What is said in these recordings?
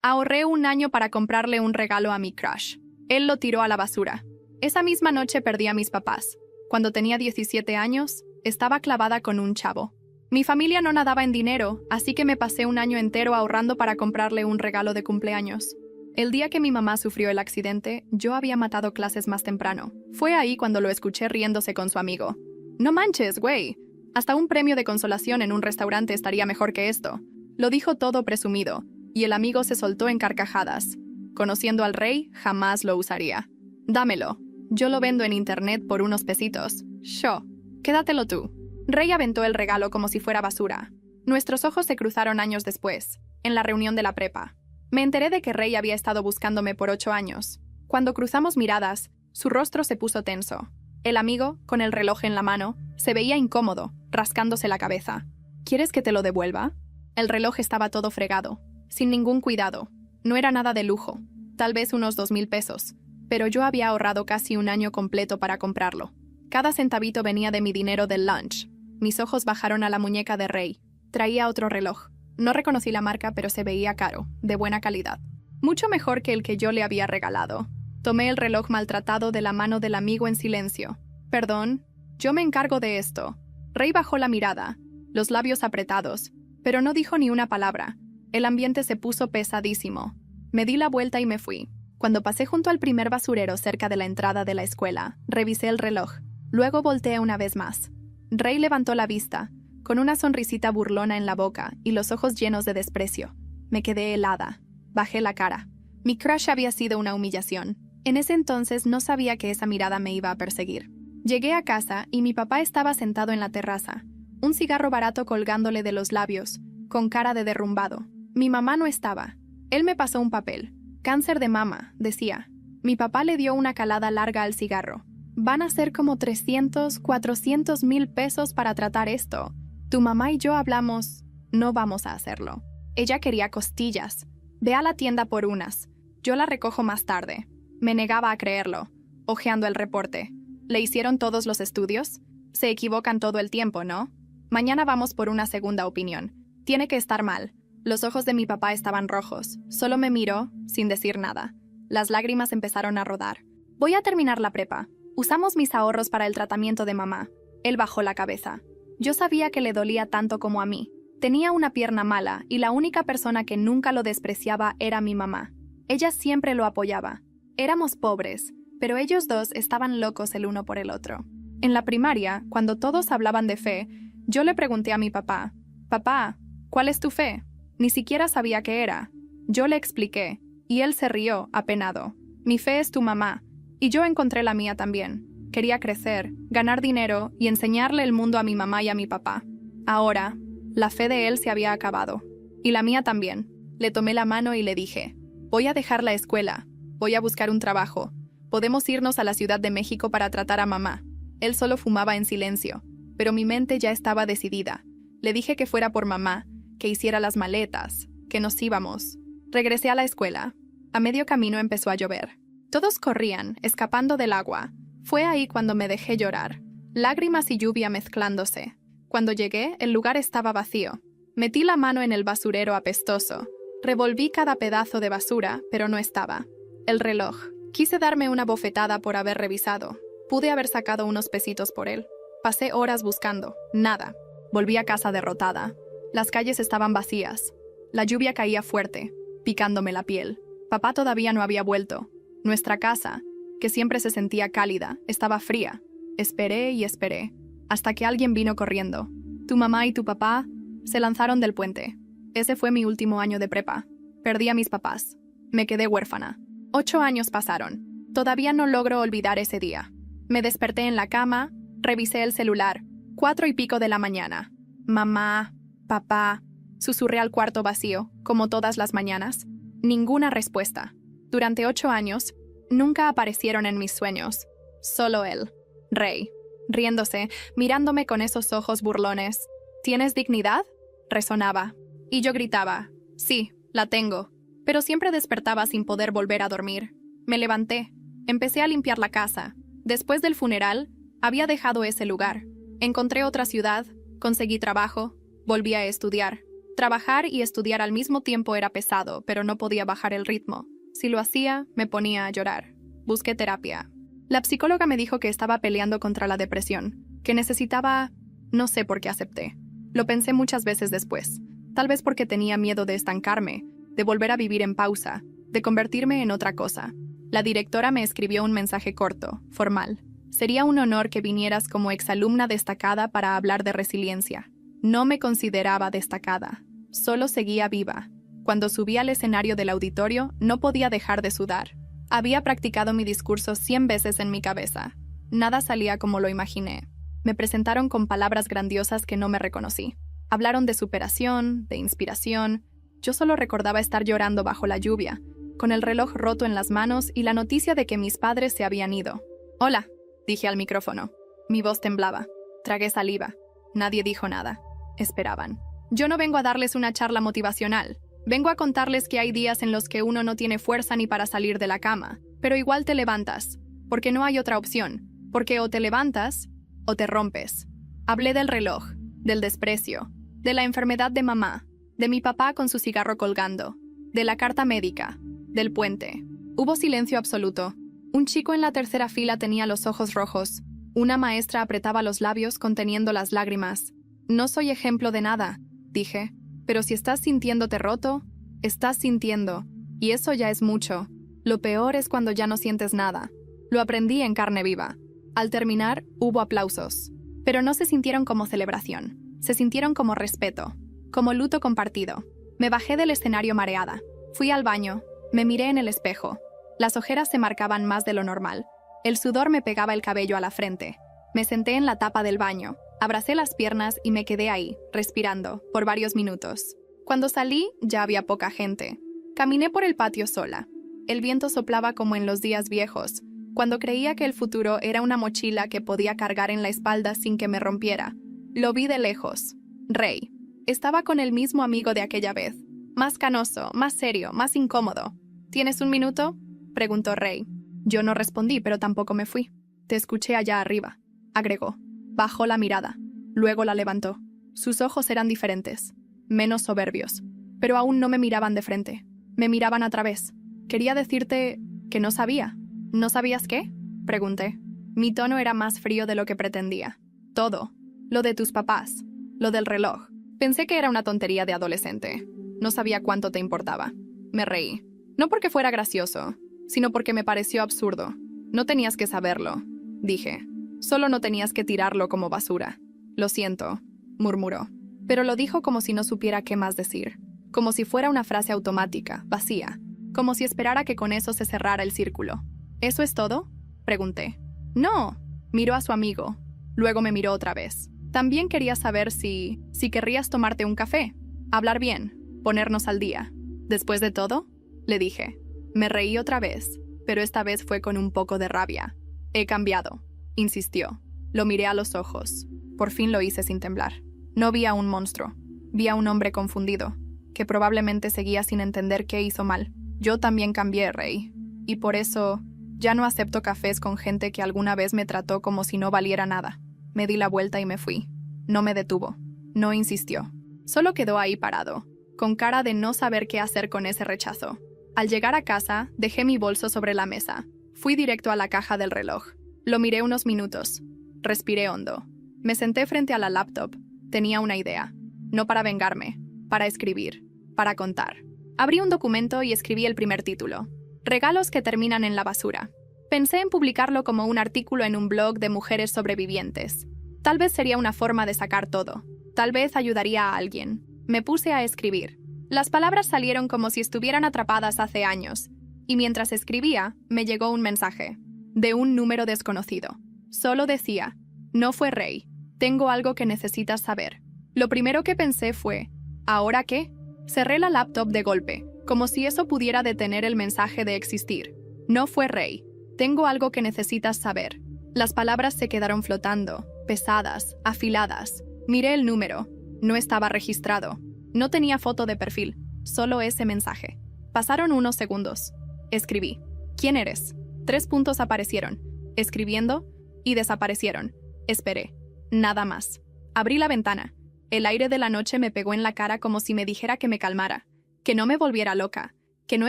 Ahorré un año para comprarle un regalo a mi crush. Él lo tiró a la basura. Esa misma noche perdí a mis papás. Cuando tenía 17 años, estaba clavada con un chavo. Mi familia no nadaba en dinero, así que me pasé un año entero ahorrando para comprarle un regalo de cumpleaños. El día que mi mamá sufrió el accidente, yo había matado clases más temprano. Fue ahí cuando lo escuché riéndose con su amigo. «No manches, güey. Hasta un premio de consolación en un restaurante estaría mejor que esto». Lo dijo todo presumido, y el amigo se soltó en carcajadas. Conociendo al rey, jamás lo usaría. «Dámelo. Yo lo vendo en internet por unos pesitos». «Sho. Quédatelo tú». Rey aventó el regalo como si fuera basura. Nuestros ojos se cruzaron años después, en la reunión de la prepa. Me enteré de que Rey había estado buscándome por 8 años. Cuando cruzamos miradas, su rostro se puso tenso. El amigo, con el reloj en la mano, se veía incómodo, rascándose la cabeza. «¿Quieres que te lo devuelva?» El reloj estaba todo fregado, sin ningún cuidado. No era nada de lujo, tal vez unos 2,000 pesos, pero yo había ahorrado casi un año completo para comprarlo. Cada centavito venía de mi dinero del lunch. Mis ojos bajaron a la muñeca de Rey. Traía otro reloj. No reconocí la marca, pero se veía caro, de buena calidad. Mucho mejor que el que yo le había regalado. Tomé el reloj maltratado de la mano del amigo en silencio. «Perdón, yo me encargo de esto». Rey bajó la mirada, los labios apretados, pero no dijo ni una palabra. El ambiente se puso pesadísimo. Me di la vuelta y me fui. Cuando pasé junto al primer basurero cerca de la entrada de la escuela, revisé el reloj. Luego volteé una vez más. Rey levantó la vista, con una sonrisita burlona en la boca y los ojos llenos de desprecio. Me quedé helada. Bajé la cara. Mi crush había sido una humillación. En ese entonces no sabía que esa mirada me iba a perseguir. Llegué a casa y mi papá estaba sentado en la terraza, un cigarro barato colgándole de los labios, con cara de derrumbado. Mi mamá no estaba. Él me pasó un papel. «Cáncer de mama», decía. Mi papá le dio una calada larga al cigarro. «Van a ser como 300, 400 mil pesos para tratar esto. Tu mamá y yo hablamos. No vamos a hacerlo». Ella quería costillas. «Ve a la tienda por unas. Yo la recojo más tarde». Me negaba a creerlo, hojeando el reporte. «¿Le hicieron todos los estudios? Se equivocan todo el tiempo, ¿no? Mañana vamos por una segunda opinión. Tiene que estar mal». Los ojos de mi papá estaban rojos. Solo me miró, sin decir nada. Las lágrimas empezaron a rodar. «Voy a terminar la prepa. Usamos mis ahorros para el tratamiento de mamá». Él bajó la cabeza. Yo sabía que le dolía tanto como a mí. Tenía una pierna mala y la única persona que nunca lo despreciaba era mi mamá. Ella siempre lo apoyaba. Éramos pobres, pero ellos dos estaban locos el uno por el otro. En la primaria, cuando todos hablaban de fe, yo le pregunté a mi papá: «Papá, ¿cuál es tu fe?» Ni siquiera sabía qué era. Yo le expliqué, y él se rió, apenado. «Mi fe es tu mamá, y yo encontré la mía también. Quería crecer, ganar dinero y enseñarle el mundo a mi mamá y a mi papá. Ahora, la fe de él se había acabado. Y la mía también». Le tomé la mano y le dije: «Voy a dejar la escuela. Voy a buscar un trabajo. Podemos irnos a la Ciudad de México para tratar a mamá». Él solo fumaba en silencio, pero mi mente ya estaba decidida. Le dije que fuera por mamá, que hiciera las maletas, que nos íbamos. Regresé a la escuela. A medio camino empezó a llover. Todos corrían, escapando del agua. Fue ahí cuando me dejé llorar. Lágrimas y lluvia mezclándose. Cuando llegué, el lugar estaba vacío. Metí la mano en el basurero apestoso. Revolví cada pedazo de basura, pero no estaba. El reloj. Quise darme una bofetada por haber revisado. Pude haber sacado unos pesitos por él. Pasé horas buscando. Nada. Volví a casa derrotada. Las calles estaban vacías. La lluvia caía fuerte, picándome la piel. Papá todavía no había vuelto. Nuestra casa, que siempre se sentía cálida, estaba fría. Esperé y esperé, hasta que alguien vino corriendo. Tu mamá y tu papá se lanzaron del puente. Ese fue mi último año de prepa. Perdí a mis papás. Me quedé huérfana. 8 años pasaron. Todavía no logro olvidar ese día. Me desperté en la cama, revisé el celular. 4 y pico de la mañana. «Mamá, papá», susurré al cuarto vacío, como todas las mañanas. Ninguna respuesta. Durante 8 años, nunca aparecieron en mis sueños. Solo él, Rey, riéndose, mirándome con esos ojos burlones. «¿Tienes dignidad?», resonaba. Y yo gritaba: «Sí, la tengo». Pero siempre despertaba sin poder volver a dormir. Me levanté. Empecé a limpiar la casa. Después del funeral, había dejado ese lugar. Encontré otra ciudad, conseguí trabajo, volví a estudiar. Trabajar y estudiar al mismo tiempo era pesado, pero no podía bajar el ritmo. Si lo hacía, me ponía a llorar. Busqué terapia. La psicóloga me dijo que estaba peleando contra la depresión, que necesitaba... No sé por qué acepté. Lo pensé muchas veces después. Tal vez porque tenía miedo de estancarme, de volver a vivir en pausa, de convertirme en otra cosa. La directora me escribió un mensaje corto, formal. Sería un honor que vinieras como exalumna destacada para hablar de resiliencia. No me consideraba destacada. Solo seguía viva. Cuando subí al escenario del auditorio, no podía dejar de sudar. Había practicado mi discurso 100 veces en mi cabeza. Nada salía como lo imaginé. Me presentaron con palabras grandiosas que no me reconocí. Hablaron de superación, de inspiración. Yo solo recordaba estar llorando bajo la lluvia, con el reloj roto en las manos y la noticia de que mis padres se habían ido. «Hola», dije al micrófono. Mi voz temblaba. Tragué saliva. Nadie dijo nada. Esperaban. Yo no vengo a darles una charla motivacional. Vengo a contarles que hay días en los que uno no tiene fuerza ni para salir de la cama, pero igual te levantas, porque no hay otra opción, porque o te levantas o te rompes. Hablé del reloj, del desprecio, de la enfermedad de mamá, de mi papá con su cigarro colgando, de la carta médica, del puente. Hubo silencio absoluto. Un chico en la tercera fila tenía los ojos rojos. Una maestra apretaba los labios conteniendo las lágrimas. No soy ejemplo de nada, dije, pero si estás sintiéndote roto, estás sintiendo, y eso ya es mucho. Lo peor es cuando ya no sientes nada. Lo aprendí en carne viva. Al terminar, hubo aplausos, pero no se sintieron como celebración, se sintieron como respeto, como luto compartido. Me bajé del escenario mareada. Fui al baño, me miré en el espejo. Las ojeras se marcaban más de lo normal. El sudor me pegaba el cabello a la frente. Me senté en la tapa del baño, abracé las piernas y me quedé ahí, respirando, por varios minutos. Cuando salí, ya había poca gente. Caminé por el patio sola. El viento soplaba como en los días viejos, cuando creía que el futuro era una mochila que podía cargar en la espalda sin que me rompiera. Lo vi de lejos. Ray. Estaba con el mismo amigo de aquella vez. Más canoso, más serio, más incómodo. ¿Tienes un minuto?, preguntó Ray. Yo no respondí, pero tampoco me fui. Te escuché allá arriba, agregó. Bajó la mirada. Luego la levantó. Sus ojos eran diferentes, menos soberbios, pero aún no me miraban de frente. Me miraban a través. Quería decirte que no sabía. ¿No sabías qué?, pregunté. Mi tono era más frío de lo que pretendía. Todo. Lo de tus papás. Lo del reloj. Pensé que era una tontería de adolescente. No sabía cuánto te importaba. Me reí. No porque fuera gracioso, sino porque me pareció absurdo. No tenías que saberlo, dije. Solo no tenías que tirarlo como basura. Lo siento, murmuró. Pero lo dijo como si no supiera qué más decir. Como si fuera una frase automática, vacía. Como si esperara que con eso se cerrara el círculo. ¿Eso es todo?, pregunté. No, miró a su amigo. Luego me miró otra vez. También quería saber si querrías tomarte un café. Hablar bien, ponernos al día. Después de todo, le dije. Me reí otra vez, pero esta vez fue con un poco de rabia. He cambiado, insistió. Lo miré a los ojos. Por fin lo hice sin temblar. No vi a un monstruo. Vi a un hombre confundido, que probablemente seguía sin entender qué hizo mal. Yo también cambié, Ray. Y por eso, ya no acepto cafés con gente que alguna vez me trató como si no valiera nada. Me di la vuelta y me fui. No me detuvo. No insistió. Solo quedó ahí parado, con cara de no saber qué hacer con ese rechazo. Al llegar a casa, dejé mi bolso sobre la mesa. Fui directo a la caja del reloj. Lo miré unos minutos. Respiré hondo. Me senté frente a la laptop. Tenía una idea. No para vengarme, para escribir, para contar. Abrí un documento y escribí el primer título. Regalos que terminan en la basura. Pensé en publicarlo como un artículo en un blog de mujeres sobrevivientes. Tal vez sería una forma de sacar todo. Tal vez ayudaría a alguien. Me puse a escribir. Las palabras salieron como si estuvieran atrapadas hace años, y mientras escribía, me llegó un mensaje, de un número desconocido. Solo decía, no fue Ray, tengo algo que necesitas saber. Lo primero que pensé fue, ¿ahora qué? Cerré la laptop de golpe, como si eso pudiera detener el mensaje de existir. No fue Ray, tengo algo que necesitas saber. Las palabras se quedaron flotando, pesadas, afiladas. Miré el número, no estaba registrado. No tenía foto de perfil, solo ese mensaje. Pasaron unos segundos. Escribí. ¿Quién eres? 3 puntos aparecieron. Escribiendo y desaparecieron. Esperé. Nada más. Abrí la ventana. El aire de la noche me pegó en la cara como si me dijera que me calmara, que no me volviera loca, que no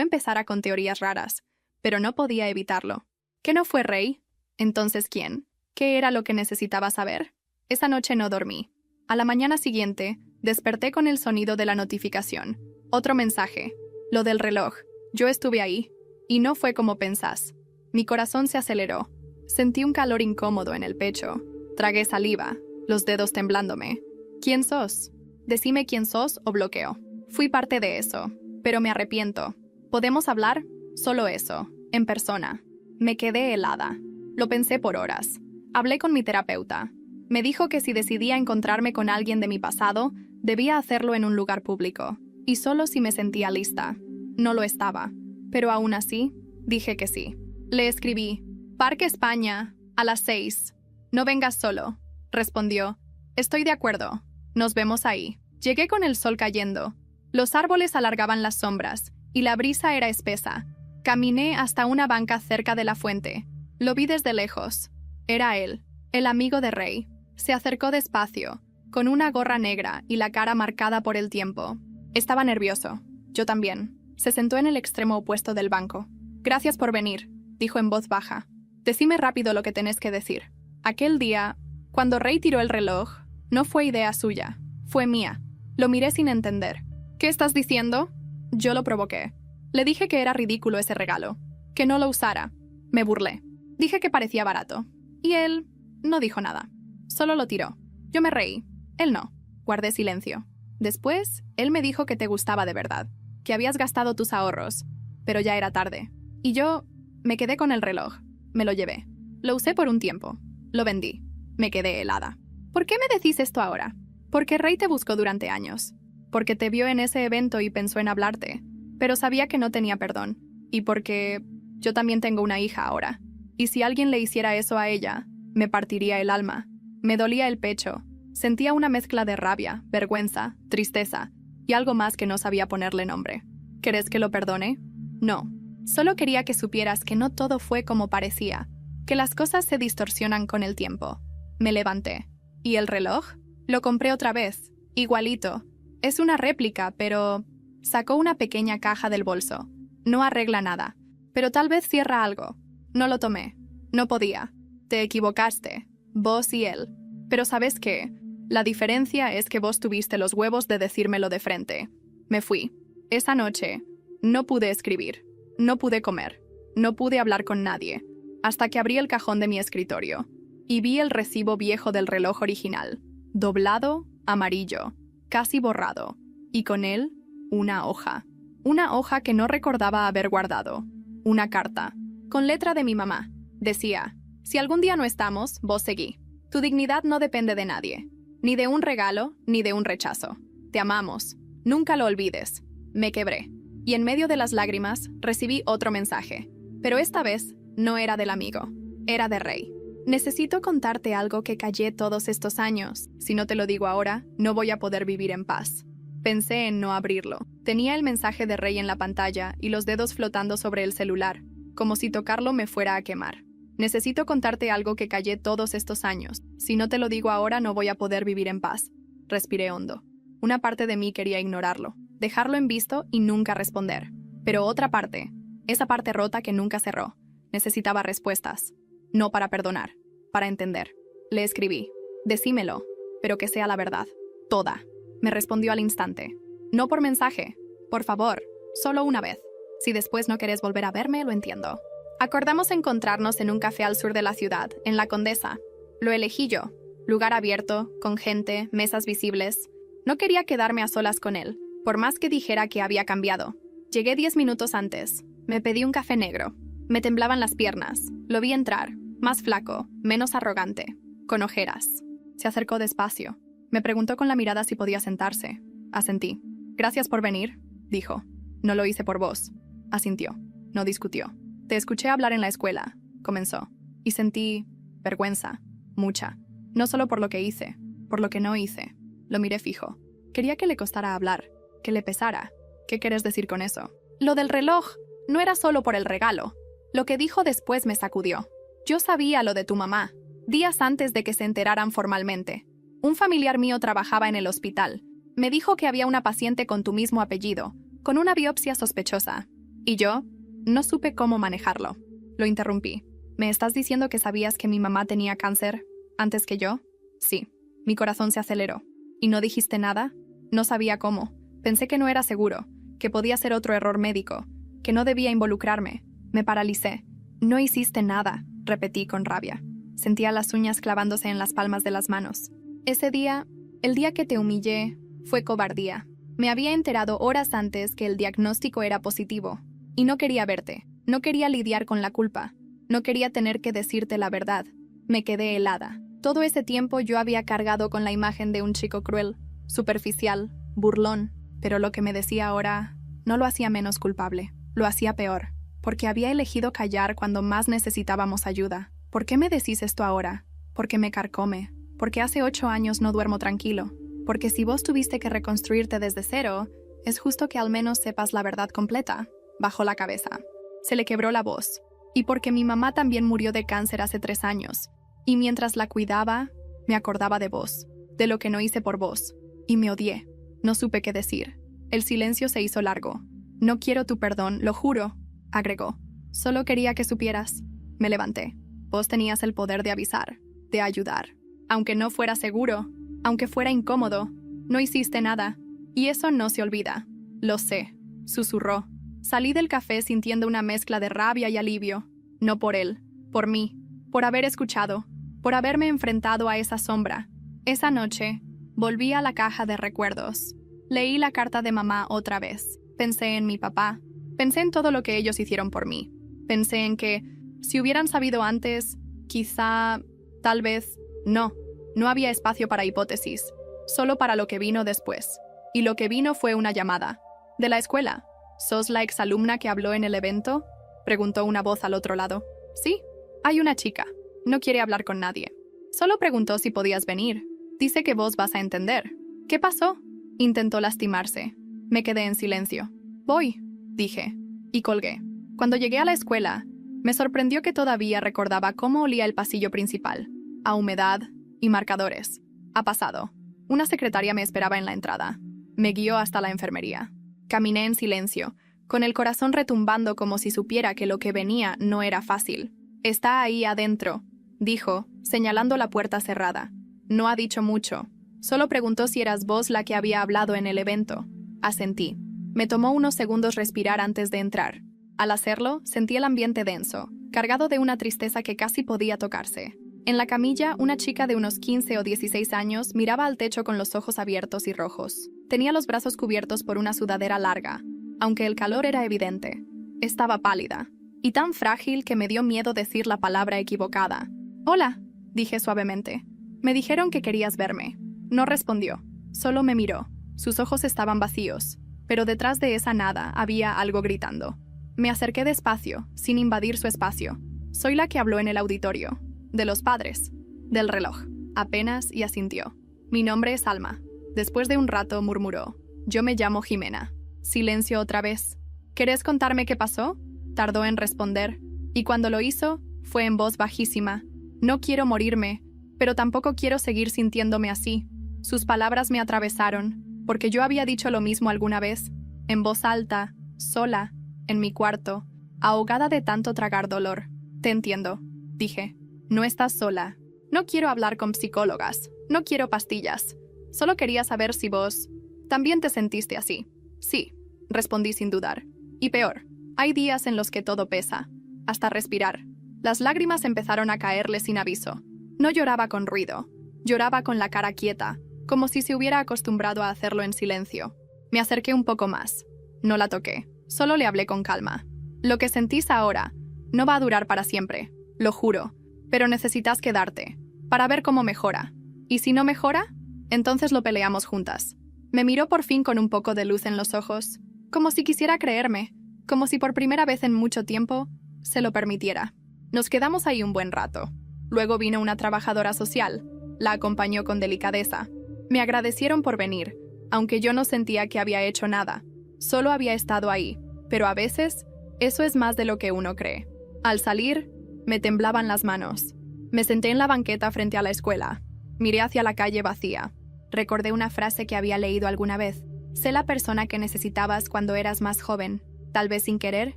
empezara con teorías raras, pero no podía evitarlo. ¿Qué no fue Ray? Entonces, ¿quién? ¿Qué era lo que necesitaba saber? Esa noche no dormí. A la mañana siguiente, desperté con el sonido de la notificación. Otro mensaje. Lo del reloj. Yo estuve ahí. Y no fue como pensás. Mi corazón se aceleró. Sentí un calor incómodo en el pecho. Tragué saliva, los dedos temblándome. ¿Quién sos? Decime quién sos o bloqueo. Fui parte de eso, pero me arrepiento. ¿Podemos hablar? Solo eso, en persona. Me quedé helada. Lo pensé por horas. Hablé con mi terapeuta. Me dijo que si decidía encontrarme con alguien de mi pasado, debía hacerlo en un lugar público, y solo si me sentía lista. No lo estaba, pero aún así, dije que sí. Le escribí, Parque España, a las 6. No vengas solo, respondió. Estoy de acuerdo. Nos vemos ahí. Llegué con el sol cayendo. Los árboles alargaban las sombras, y la brisa era espesa. Caminé hasta una banca cerca de la fuente. Lo vi desde lejos. Era él, el amigo de Ray. Se acercó despacio, con una gorra negra y la cara marcada por el tiempo. Estaba nervioso. Yo también. Se sentó en el extremo opuesto del banco. Gracias por venir, dijo en voz baja. Decime rápido lo que tenés que decir. Aquel día, cuando Ray tiró el reloj, no fue idea suya. Fue mía. Lo miré sin entender. ¿Qué estás diciendo? Yo lo provoqué. Le dije que era ridículo ese regalo. Que no lo usara. Me burlé. Dije que parecía barato. Y él no dijo nada. Solo lo tiró. Yo me reí. Él no. Guardé silencio. Después, él me dijo que te gustaba de verdad. Que habías gastado tus ahorros. Pero ya era tarde. Y yo me quedé con el reloj. Me lo llevé. Lo usé por un tiempo. Lo vendí. Me quedé helada. ¿Por qué me decís esto ahora? Porque Ray te buscó durante años. Porque te vio en ese evento y pensó en hablarte. Pero sabía que no tenía perdón. Y porque yo también tengo una hija ahora. Y si alguien le hiciera eso a ella, me partiría el alma. Me dolía el pecho. Sentía una mezcla de rabia, vergüenza, tristeza y algo más que no sabía ponerle nombre. ¿Querés que lo perdone? No. Solo quería que supieras que no todo fue como parecía, que las cosas se distorsionan con el tiempo. Me levanté. ¿Y el reloj? Lo compré otra vez, igualito. Es una réplica, pero... Sacó una pequeña caja del bolso. No arregla nada, pero tal vez cierra algo. No lo tomé. No podía. Te equivocaste. Vos y él. Pero ¿sabes qué? La diferencia es que vos tuviste los huevos de decírmelo de frente. Me fui. Esa noche, no pude escribir. No pude comer. No pude hablar con nadie. Hasta que abrí el cajón de mi escritorio. Y vi el recibo viejo del reloj original. Doblado, amarillo. Casi borrado. Y con él, una hoja. Una hoja que no recordaba haber guardado. Una carta. Con letra de mi mamá. Decía, si algún día no estamos, vos seguí. Tu dignidad no depende de nadie. Ni de un regalo, ni de un rechazo. Te amamos. Nunca lo olvides. Me quebré. Y en medio de las lágrimas, recibí otro mensaje. Pero esta vez, no era del amigo. Era de Ray. Necesito contarte algo que callé todos estos años. Si no te lo digo ahora, no voy a poder vivir en paz. Pensé en no abrirlo. Tenía el mensaje de Ray en la pantalla y los dedos flotando sobre el celular, como si tocarlo me fuera a quemar. Necesito contarte algo que callé todos estos años. Si no te lo digo ahora, no voy a poder vivir en paz. Respiré hondo. Una parte de mí quería ignorarlo, dejarlo en visto y nunca responder. Pero otra parte, esa parte rota que nunca cerró, necesitaba respuestas. No para perdonar, para entender. Le escribí, decímelo, pero que sea la verdad. Toda. Me respondió al instante. No por mensaje. Por favor, solo una vez. Si después no querés volver a verme, lo entiendo. Acordamos encontrarnos en un café al sur de la ciudad, en La Condesa. Lo elegí yo. Lugar abierto, con gente, mesas visibles. No quería quedarme a solas con él, por más que dijera que había cambiado. Llegué 10 minutos antes. Me pedí un café negro. Me temblaban las piernas. Lo vi entrar, más flaco, menos arrogante, con ojeras. Se acercó despacio. Me preguntó con la mirada si podía sentarse. Asentí. Gracias por venir, dijo. No lo hice por vos. Asintió. No discutió. Te escuché hablar en la escuela, comenzó. Y sentí vergüenza. Mucha. No solo por lo que hice, por lo que no hice. Lo miré fijo. Quería que le costara hablar, que le pesara. ¿Qué quieres decir con eso? Lo del reloj no era solo por el regalo. Lo que dijo después me sacudió. Yo sabía lo de tu mamá, días antes de que se enteraran formalmente. Un familiar mío trabajaba en el hospital. Me dijo que había una paciente con tu mismo apellido, con una biopsia sospechosa. Y yo no supe cómo manejarlo. Lo interrumpí. ¿Me estás diciendo que sabías que mi mamá tenía cáncer antes que yo? Sí. Mi corazón se aceleró. ¿Y no dijiste nada? No sabía cómo. Pensé que no era seguro, que podía ser otro error médico, que no debía involucrarme. Me paralicé. No hiciste nada, repetí con rabia. Sentía las uñas clavándose en las palmas de las manos. Ese día, el día que te humillé, fue cobardía. Me había enterado horas antes que el diagnóstico era positivo. Y no quería verte. No quería lidiar con la culpa. No quería tener que decirte la verdad. Me quedé helada. Todo ese tiempo yo había cargado con la imagen de un chico cruel, superficial, burlón. Pero lo que me decía ahora no lo hacía menos culpable. Lo hacía peor. Porque había elegido callar cuando más necesitábamos ayuda. ¿Por qué me decís esto ahora? Porque me carcome. Porque hace 8 años no duermo tranquilo. Porque si vos tuviste que reconstruirte desde cero, es justo que al menos sepas la verdad completa. Bajó la cabeza. Se le quebró la voz. Y porque mi mamá también murió de cáncer hace 3 años. Y mientras la cuidaba, me acordaba de vos, de lo que no hice por vos. Y me odié. No supe qué decir. El silencio se hizo largo. No quiero tu perdón, lo juro, agregó. Solo quería que supieras. Me levanté. Vos tenías el poder de avisar, de ayudar. Aunque no fuera seguro, aunque fuera incómodo, no hiciste nada. Y eso no se olvida. Lo sé, susurró. Salí del café sintiendo una mezcla de rabia y alivio. No por él, por mí, por haber escuchado, por haberme enfrentado a esa sombra. Esa noche, volví a la caja de recuerdos. Leí la carta de mamá otra vez. Pensé en mi papá. Pensé en todo lo que ellos hicieron por mí. Pensé en que, si hubieran sabido antes, quizá, tal vez, no. No había espacio para hipótesis, solo para lo que vino después. Y lo que vino fue una llamada. De la escuela. ¿Sos la exalumna que habló en el evento? Preguntó una voz al otro lado. Sí, hay una chica. No quiere hablar con nadie. Solo preguntó si podías venir. Dice que vos vas a entender. ¿Qué pasó? Intentó lastimarse. Me quedé en silencio. Voy, dije. Y colgué. Cuando llegué a la escuela, me sorprendió que todavía recordaba cómo olía el pasillo principal. A humedad y marcadores. Ha pasado. Una secretaria me esperaba en la entrada. Me guió hasta la enfermería. Caminé en silencio, con el corazón retumbando como si supiera que lo que venía no era fácil. Está ahí adentro, dijo, señalando la puerta cerrada. No ha dicho mucho. Solo preguntó si eras vos la que había hablado en el evento. Asentí. Me tomó unos segundos respirar antes de entrar. Al hacerlo, sentí el ambiente denso, cargado de una tristeza que casi podía tocarse. En la camilla, una chica de unos 15 o 16 años miraba al techo con los ojos abiertos y rojos. Tenía los brazos cubiertos por una sudadera larga, aunque el calor era evidente. Estaba pálida, y tan frágil que me dio miedo decir la palabra equivocada. «Hola», dije suavemente. «Me dijeron que querías verme». No respondió, solo me miró. Sus ojos estaban vacíos, pero detrás de esa nada había algo gritando. Me acerqué despacio, sin invadir su espacio. Soy la que habló en el auditorio. De los padres. Del reloj. Apenas y asintió. Mi nombre es Alma. Después de un rato murmuró. Yo me llamo Jimena. Silencio otra vez. ¿Querés contarme qué pasó? Tardó en responder. Y cuando lo hizo, fue en voz bajísima. No quiero morirme, pero tampoco quiero seguir sintiéndome así. Sus palabras me atravesaron, porque yo había dicho lo mismo alguna vez. En voz alta, sola, en mi cuarto, ahogada de tanto tragar dolor. Te entiendo, dije. No estás sola. No quiero hablar con psicólogas. No quiero pastillas. Solo quería saber si vos también te sentiste así. Sí, respondí sin dudar. Y peor, hay días en los que todo pesa, hasta respirar. Las lágrimas empezaron a caerle sin aviso. No lloraba con ruido. Lloraba con la cara quieta, como si se hubiera acostumbrado a hacerlo en silencio. Me acerqué un poco más. No la toqué. Solo le hablé con calma. Lo que sentís ahora no va a durar para siempre, lo juro. Pero necesitas quedarte, para ver cómo mejora. Y si no mejora, entonces lo peleamos juntas. Me miró por fin con un poco de luz en los ojos, como si quisiera creerme, como si por primera vez en mucho tiempo se lo permitiera. Nos quedamos ahí un buen rato. Luego vino una trabajadora social. La acompañó con delicadeza. Me agradecieron por venir, aunque yo no sentía que había hecho nada. Solo había estado ahí, pero a veces eso es más de lo que uno cree. Al salir, me temblaban las manos. Me senté en la banqueta frente a la escuela. Miré hacia la calle vacía. Recordé una frase que había leído alguna vez. Sé la persona que necesitabas cuando eras más joven. Tal vez sin querer,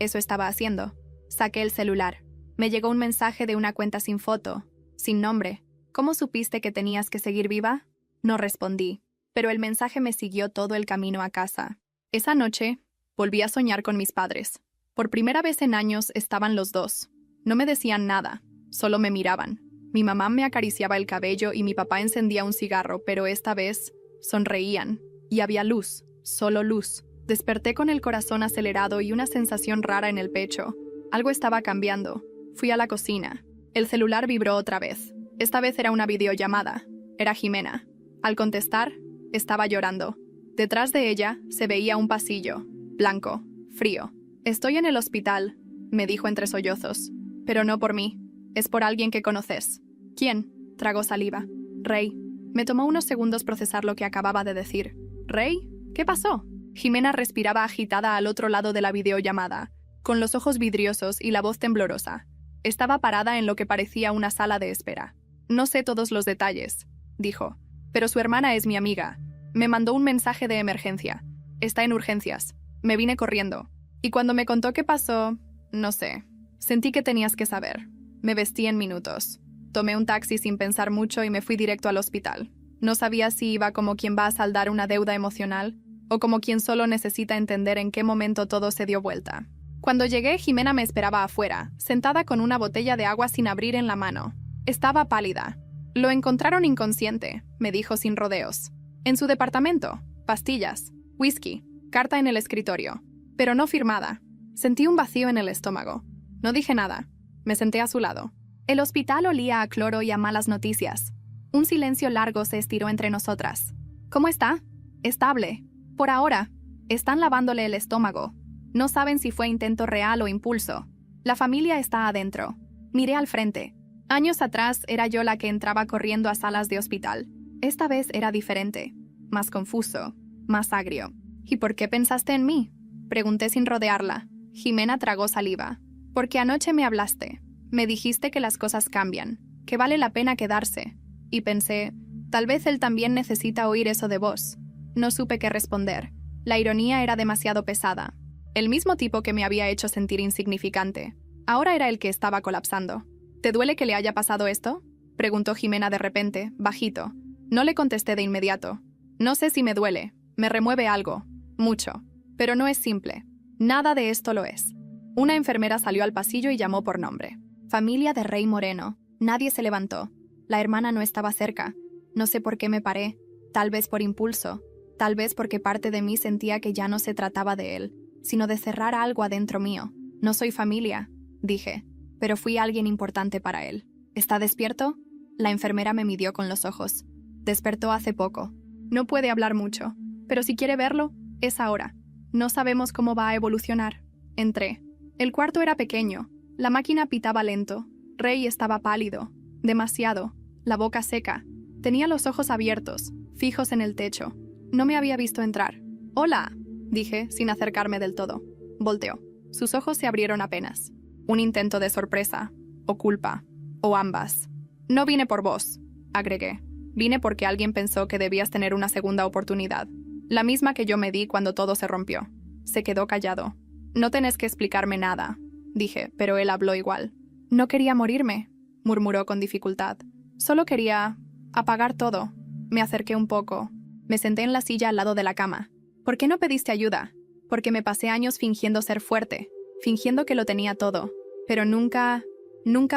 eso estaba haciendo. Saqué el celular. Me llegó un mensaje de una cuenta sin foto, sin nombre. ¿Cómo supiste que tenías que seguir viva? No respondí, pero el mensaje me siguió todo el camino a casa. Esa noche, volví a soñar con mis padres. Por primera vez en años estaban los dos. No me decían nada, solo me miraban. Mi mamá me acariciaba el cabello y mi papá encendía un cigarro, pero esta vez sonreían. Y había luz, solo luz. Desperté con el corazón acelerado y una sensación rara en el pecho. Algo estaba cambiando. Fui a la cocina. El celular vibró otra vez. Esta vez era una videollamada. Era Jimena. Al contestar, estaba llorando. Detrás de ella se veía un pasillo, blanco, frío. «Estoy en el hospital», me dijo entre sollozos. «Pero no por mí. Es por alguien que conoces». «¿Quién?», tragó saliva. «Rey». Me tomó unos segundos procesar lo que acababa de decir. «¿Rey? ¿Qué pasó?». Jimena respiraba agitada al otro lado de la videollamada, con los ojos vidriosos y la voz temblorosa. Estaba parada en lo que parecía una sala de espera. «No sé todos los detalles», dijo, «pero su hermana es mi amiga. Me mandó un mensaje de emergencia. Está en urgencias. Me vine corriendo. Y cuando me contó qué pasó, no sé. Sentí que tenías que saber. Me vestí en minutos. Tomé un taxi sin pensar mucho y me fui directo al hospital. No sabía si iba como quien va a saldar una deuda emocional o como quien solo necesita entender en qué momento todo se dio vuelta. Cuando llegué, Jimena me esperaba afuera, sentada con una botella de agua sin abrir en la mano. Estaba pálida. «Lo encontraron inconsciente», me dijo sin rodeos. «En su departamento. Pastillas. Whisky. Carta en el escritorio. Pero no firmada». Sentí un vacío en el estómago. No dije nada. Me senté a su lado. El hospital olía a cloro y a malas noticias. Un silencio largo se estiró entre nosotras. «¿Cómo está?» «Estable. Por ahora. Están lavándole el estómago. No saben si fue intento real o impulso. La familia está adentro». Miré al frente. Años atrás era yo la que entraba corriendo a salas de hospital. Esta vez era diferente. Más confuso. Más agrio. «¿Y por qué pensaste en mí?», pregunté sin rodearla. Jimena tragó saliva. «Porque anoche me hablaste. Me dijiste que las cosas cambian, que vale la pena quedarse. Y pensé, tal vez él también necesita oír eso de vos». No supe qué responder. La ironía era demasiado pesada. El mismo tipo que me había hecho sentir insignificante. Ahora era el que estaba colapsando. «¿Te duele que le haya pasado esto?», preguntó Jimena de repente, bajito. No le contesté de inmediato. «No sé si me duele. Me remueve algo. Mucho. Pero no es simple. Nada de esto lo es». Una enfermera salió al pasillo y llamó por nombre. «Familia de Rey Moreno». Nadie se levantó. La hermana no estaba cerca. No sé por qué me paré. Tal vez por impulso. Tal vez porque parte de mí sentía que ya no se trataba de él, sino de cerrar algo adentro mío. «No soy familia», dije, «pero fui alguien importante para él». «¿Está despierto?». La enfermera me midió con los ojos. «Despertó hace poco. No puede hablar mucho, pero si quiere verlo, es ahora. No sabemos cómo va a evolucionar». Entré. El cuarto era pequeño. La máquina pitaba lento. Rey estaba pálido. Demasiado. La boca seca. Tenía los ojos abiertos, fijos en el techo. No me había visto entrar. «Hola», dije, sin acercarme del todo. Volteó. Sus ojos se abrieron apenas. Un intento de sorpresa. O culpa. O ambas. «No vine por vos», agregué. «Vine porque alguien pensó que debías tener una segunda oportunidad. La misma que yo me di cuando todo se rompió». Se quedó callado. «No tenés que explicarme nada», dije, pero él habló igual. «No quería morirme», murmuró con dificultad. «Solo quería apagar todo». Me acerqué un poco. Me senté en la silla al lado de la cama. «¿Por qué no pediste ayuda?». «Porque me pasé años fingiendo ser fuerte, fingiendo que lo tenía todo. Pero nunca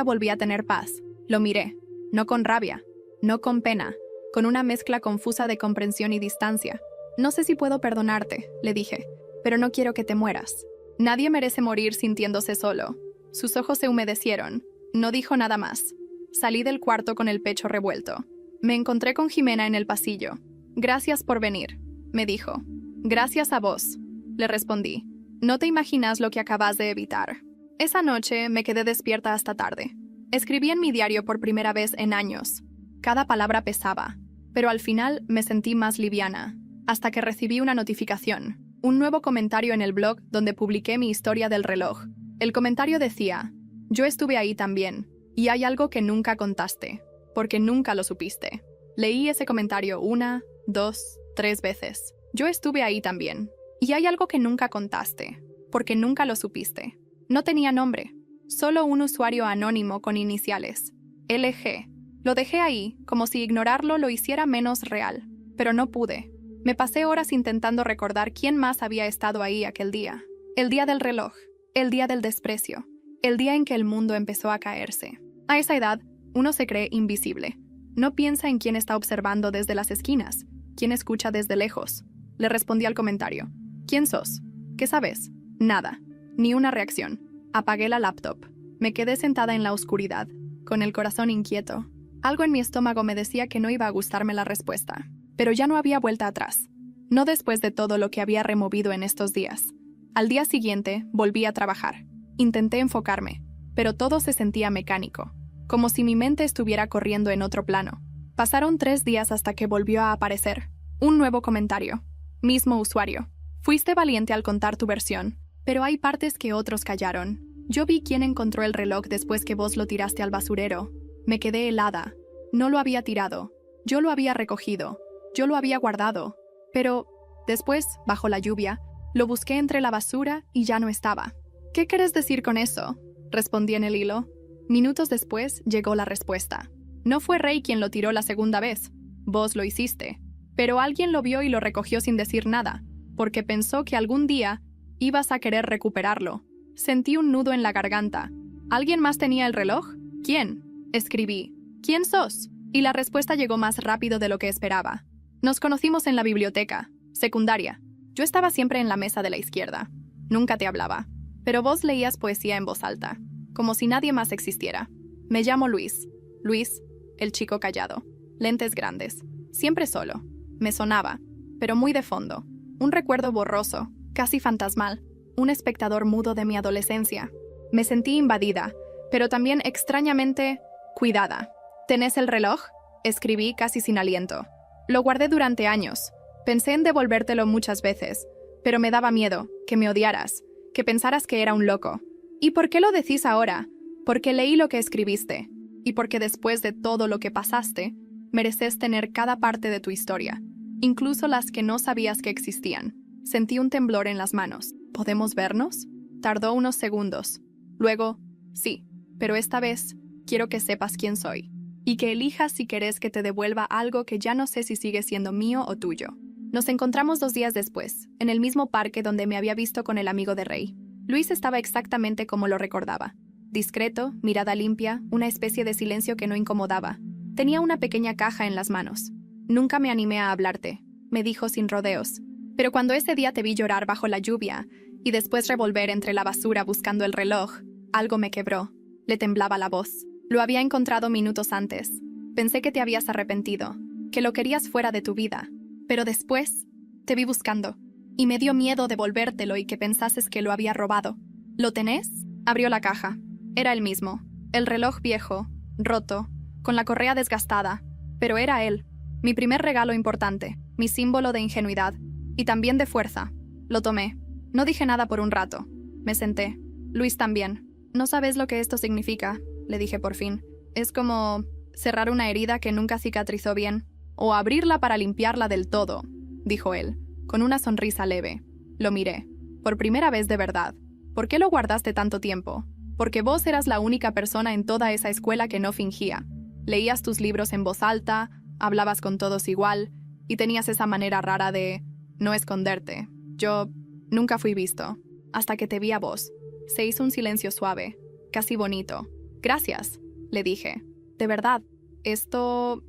volví a tener paz». Lo miré. No con rabia, no con pena, con una mezcla confusa de comprensión y distancia. «No sé si puedo perdonarte», le dije, «pero no quiero que te mueras». Nadie merece morir sintiéndose solo. Sus ojos se humedecieron. No dijo nada más. Salí del cuarto con el pecho revuelto. Me encontré con Jimena en el pasillo. «Gracias por venir», me dijo. «Gracias a vos», le respondí. «No te imaginas lo que acabas de evitar». Esa noche me quedé despierta hasta tarde. Escribí en mi diario por primera vez en años. Cada palabra pesaba, pero al final me sentí más liviana, hasta que recibí una notificación, un nuevo comentario en el blog donde publiqué mi historia del reloj. El comentario decía: «Yo estuve ahí también, y hay algo que nunca contaste, porque nunca lo supiste». Leí ese comentario 1, 2, 3 veces. Yo estuve ahí también. Y hay algo que nunca contaste, porque nunca lo supiste. No tenía nombre, solo un usuario anónimo con iniciales. LG. Lo dejé ahí, como si ignorarlo lo hiciera menos real, pero no pude. Me pasé horas intentando recordar quién más había estado ahí aquel día. El día del reloj, el día del desprecio, el día en que el mundo empezó a caerse. A esa edad, uno se cree invisible. No piensa en quién está observando desde las esquinas, quién escucha desde lejos. Le respondí al comentario. ¿Quién sos? ¿Qué sabes? Nada. Ni una reacción. Apagué la laptop. Me quedé sentada en la oscuridad, con el corazón inquieto. Algo en mi estómago me decía que no iba a gustarme la respuesta. Pero ya no había vuelta atrás. No después de todo lo que había removido en estos días. Al día siguiente, volví a trabajar. Intenté enfocarme, pero todo se sentía mecánico, como si mi mente estuviera corriendo en otro plano. Pasaron 3 días hasta que volvió a aparecer. Un nuevo comentario. Mismo usuario. Fuiste valiente al contar tu versión, pero hay partes que otros callaron. Yo vi quién encontró el reloj después que vos lo tiraste al basurero. Me quedé helada. No lo había tirado. Yo lo había recogido. Yo lo había guardado. Pero, después, bajo la lluvia, lo busqué entre la basura y ya no estaba. ¿Qué querés decir con eso? Respondí en el hilo. Minutos después llegó la respuesta. No fue Rey quien lo tiró la segunda vez. Vos lo hiciste. Pero alguien lo vio y lo recogió sin decir nada, porque pensó que algún día ibas a querer recuperarlo. Sentí un nudo en la garganta. ¿Alguien más tenía el reloj? ¿Quién? Escribí. ¿Quién sos? Y la respuesta llegó más rápido de lo que esperaba. Nos conocimos en la biblioteca, secundaria. Yo estaba siempre en la mesa de la izquierda. Nunca te hablaba. Pero vos leías poesía en voz alta, como si nadie más existiera. Me llamo Luis. Luis, el chico callado. Lentes grandes. Siempre solo. Me sonaba, pero muy de fondo. Un recuerdo borroso, casi fantasmal. Un espectador mudo de mi adolescencia. Me sentí invadida, pero también extrañamente cuidada. ¿Tenés el reloj? Escribí casi sin aliento. Lo guardé durante años. Pensé en devolvértelo muchas veces, pero me daba miedo, que me odiaras, que pensaras que era un loco. ¿Y por qué lo decís ahora? Porque leí lo que escribiste, y porque después de todo lo que pasaste, mereces tener cada parte de tu historia, incluso las que no sabías que existían. Sentí un temblor en las manos. ¿Podemos vernos? Tardó unos segundos. Luego, sí, pero esta vez quiero que sepas quién soy, y que elijas si querés que te devuelva algo que ya no sé si sigue siendo mío o tuyo. Nos encontramos 2 días después, en el mismo parque donde me había visto con el amigo de Rey. Luis estaba exactamente como lo recordaba. Discreto, mirada limpia, una especie de silencio que no incomodaba. Tenía una pequeña caja en las manos. Nunca me animé a hablarte, me dijo sin rodeos. Pero cuando ese día te vi llorar bajo la lluvia y después revolver entre la basura buscando el reloj, algo me quebró. Le temblaba la voz. Lo había encontrado minutos antes. Pensé que te habías arrepentido, que lo querías fuera de tu vida. Pero después te vi buscando y me dio miedo devolvértelo y que pensases que lo había robado. ¿Lo tenés? Abrió la caja. Era el mismo. El reloj viejo, roto, con la correa desgastada. Pero era él. Mi primer regalo importante, mi símbolo de ingenuidad y también de fuerza. Lo tomé. No dije nada por un rato. Me senté. Luis también. No sabes lo que esto significa, le dije por fin. Es como cerrar una herida que nunca cicatrizó bien, o abrirla para limpiarla del todo, dijo él, con una sonrisa leve. Lo miré. Por primera vez de verdad. ¿Por qué lo guardaste tanto tiempo? Porque vos eras la única persona en toda esa escuela que no fingía. Leías tus libros en voz alta, hablabas con todos igual, y tenías esa manera rara de no esconderte. Yo nunca fui visto, hasta que te vi a vos. Se hizo un silencio suave, casi bonito. Gracias, le dije. De verdad, esto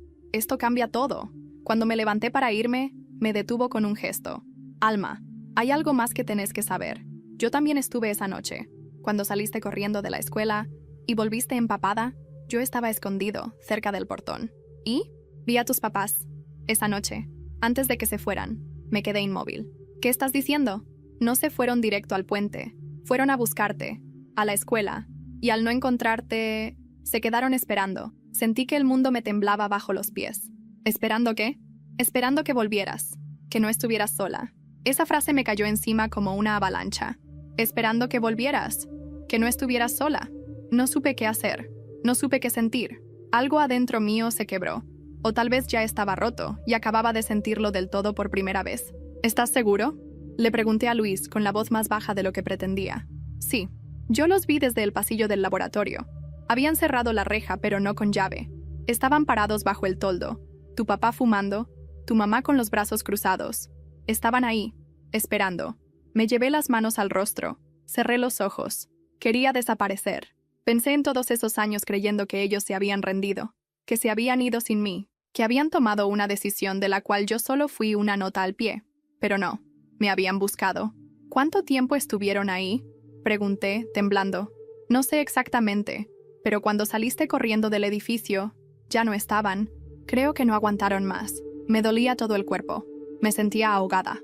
cambia todo. Cuando me levanté para irme, me detuvo con un gesto. Alma, hay algo más que tenés que saber. Yo también estuve esa noche. Cuando saliste corriendo de la escuela y volviste empapada, yo estaba escondido, cerca del portón. Y vi a tus papás. Esa noche, antes de que se fueran, me quedé inmóvil. ¿Qué estás diciendo? No se fueron directo al puente. Fueron a buscarte, a la escuela, y al no encontrarte, se quedaron esperando. Sentí que el mundo me temblaba bajo los pies. ¿Esperando qué? Esperando que volvieras, que no estuvieras sola. Esa frase me cayó encima como una avalancha. Esperando que volvieras, que no estuvieras sola. No supe qué hacer, no supe qué sentir. Algo adentro mío se quebró. O tal vez ya estaba roto y acababa de sentirlo del todo por primera vez. ¿Estás seguro? Le pregunté a Luis con la voz más baja de lo que pretendía. Sí. Yo los vi desde el pasillo del laboratorio. Habían cerrado la reja, pero no con llave. Estaban parados bajo el toldo. Tu papá fumando, tu mamá con los brazos cruzados. Estaban ahí, esperando. Me llevé las manos al rostro. Cerré los ojos. Quería desaparecer. Pensé en todos esos años creyendo que ellos se habían rendido, que se habían ido sin mí, que habían tomado una decisión de la cual yo solo fui una nota al pie. Pero no, me habían buscado. ¿Cuánto tiempo estuvieron ahí? Pregunté, temblando. No sé exactamente, pero cuando saliste corriendo del edificio, ya no estaban. Creo que no aguantaron más. Me dolía todo el cuerpo. Me sentía ahogada,